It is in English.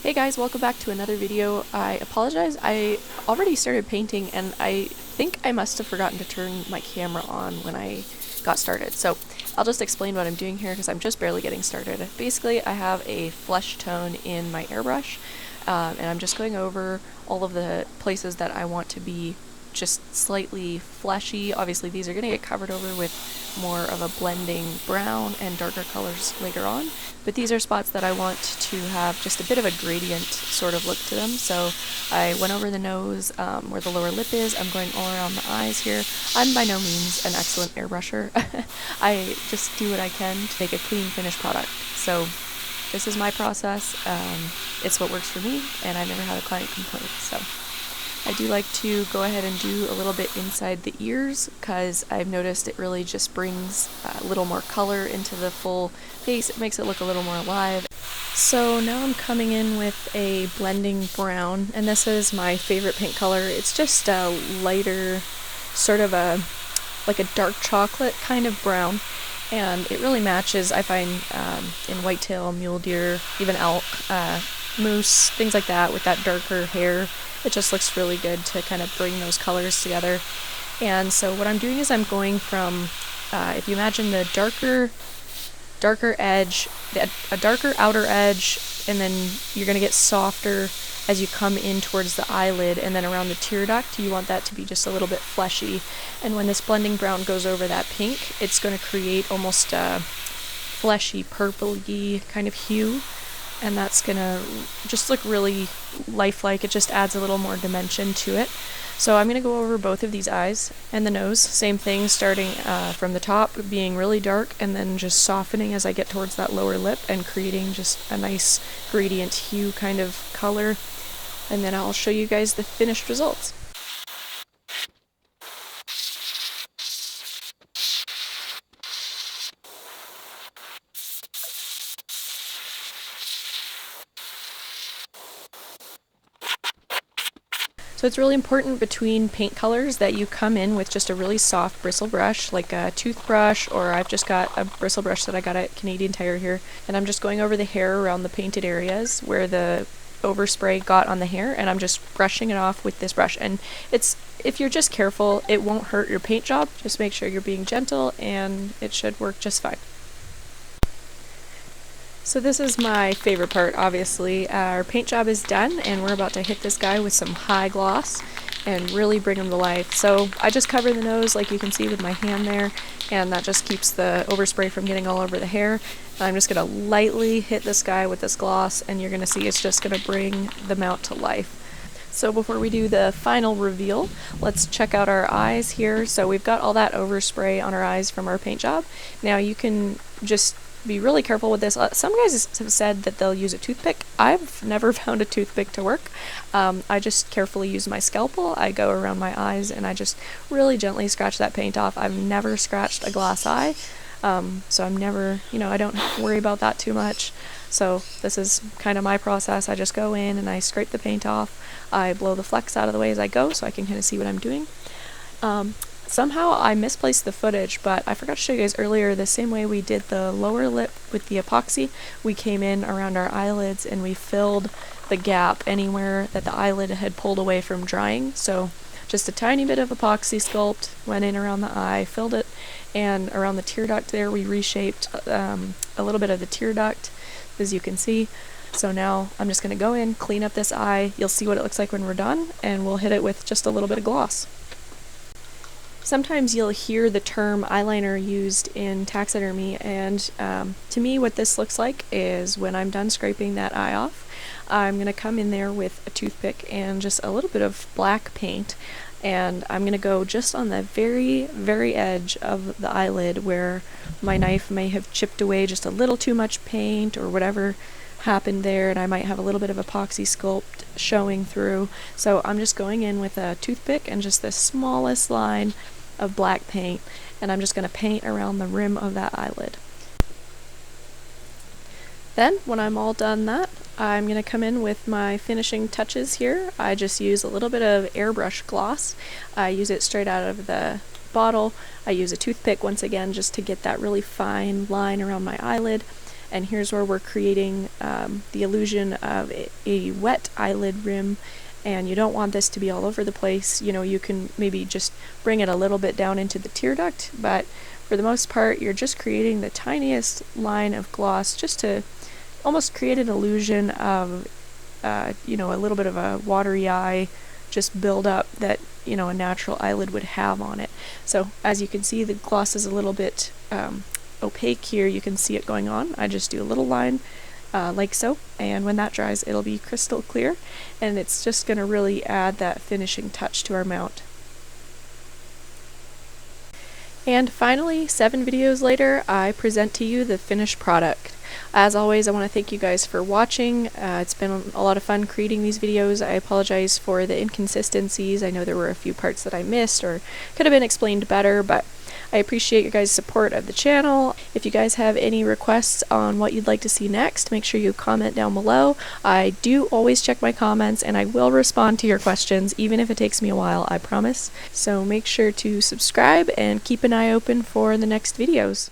Hey guys, welcome back to another video. I apologize, I already started painting and I think I must have forgotten to turn my camera on when I got started. So I'll just explain what I'm doing here because I'm just barely getting started. Basically, I have a flesh tone in my airbrush and I'm just going over all of the places that I want to be just slightly fleshy. Obviously these are going to get covered over with more of a blending brown and darker colors later on, but these are spots that I want to have just a bit of a gradient sort of look to them. So I went over the nose, where the lower lip is. I'm going all around the eyes here. I'm by no means an excellent airbrusher. I just do what I can to make a clean finished product. So this is my process. It's what works for me, and I've never had a client complain. So I do like to go ahead and do a little bit inside the ears because I've noticed it really just brings a little more color into the full face. It makes it look a little more alive. So now I'm coming in with a blending brown, and this is my favorite paint color. It's just a lighter, sort of like a dark chocolate kind of brown, and it really matches, I find, in whitetail, mule deer, even elk, moose, things like that with that darker hair. It just looks really good to kind of bring those colors together. And so what I'm doing is I'm going from, if you imagine the darker edge, a darker outer edge, and then you're going to get softer as you come in towards the eyelid, and then around the tear duct you want that to be just a little bit fleshy. And when this blending brown goes over that pink, it's going to create almost a fleshy purpley kind of hue, and that's gonna just look really lifelike. It just adds a little more dimension to it. So I'm gonna go over both of these eyes and the nose. Same thing, starting from the top, being really dark, and then just softening as I get towards that lower lip and creating just a nice gradient hue kind of color. And then I'll show you guys the finished results. So it's really important between paint colors that you come in with just a really soft bristle brush, like a toothbrush, or I've just got a bristle brush that I got at Canadian Tire here, and I'm just going over the hair around the painted areas where the overspray got on the hair, and I'm just brushing it off with this brush. And if you're just careful, it won't hurt your paint job. Just make sure you're being gentle and it should work just fine. So this is my favorite part, obviously. Our paint job is done and we're about to hit this guy with some high gloss and really bring him to life. So I just cover the nose like you can see with my hand there, and that just keeps the overspray from getting all over the hair. And I'm just going to lightly hit this guy with this gloss, and you're going to see it's just going to bring the mount to life. So before we do the final reveal, let's check out our eyes here. So we've got all that overspray on our eyes from our paint job. Now you can just be really careful with this. Some guys have said that they'll use a toothpick. I've never found a toothpick to work. I just carefully use my scalpel. I go around my eyes and I just really gently scratch that paint off. I've never scratched a glass eye, so I'm never, I don't worry about that too much. So this is kind of my process. I just go in and I scrape the paint off. I blow the flecks out of the way as I go so I can kind of see what I'm doing. Somehow I misplaced the footage, but I forgot to show you guys earlier, the same way we did the lower lip with the epoxy, we came in around our eyelids and we filled the gap anywhere that the eyelid had pulled away from drying. So just a tiny bit of epoxy sculpt went in around the eye, filled it, and around the tear duct there we reshaped a little bit of the tear duct, as you can see. So now I'm just going to go in, clean up this eye. You'll see what it looks like when we're done, and we'll hit it with just a little bit of gloss. Sometimes you'll hear the term eyeliner used in taxidermy, and to me what this looks like is when I'm done scraping that eye off, I'm going to come in there with a toothpick and just a little bit of black paint, and I'm going to go just on the very, very edge of the eyelid where my knife may have chipped away just a little too much paint or whatever happened there, and I might have a little bit of epoxy sculpt showing through. So I'm just going in with a toothpick and just the smallest line of black paint, and I'm just going to paint around the rim of that eyelid. Then when I'm all done that, I'm going to come in with my finishing touches here. I just use a little bit of airbrush gloss. I use it straight out of the bottle. I use a toothpick once again just to get that really fine line around my eyelid. and here's where we're creating the illusion of a wet eyelid rim. And you don't want this to be all over the place. You know, you can maybe just bring it a little bit down into the tear duct, but for the most part, you're just creating the tiniest line of gloss just to almost create an illusion of, you know, a little bit of a watery eye, just build up that, you know, a natural eyelid would have on it. So as you can see, the gloss is a little bit opaque here. You can see it going on. I just do a little line like so, and when that dries it'll be crystal clear, and it's just going to really add that finishing touch to our mount. And finally, 7 videos later, I present to you the finished product. As always, I want to thank you guys for watching. It's been a lot of fun creating these videos. I apologize for the inconsistencies. I know there were a few parts that I missed or could have been explained better, but I appreciate your guys' support of the channel. If you guys have any requests on what you'd like to see next, make sure you comment down below. I do always check my comments, and I will respond to your questions, even if it takes me a while, I promise. So make sure to subscribe and keep an eye open for the next videos.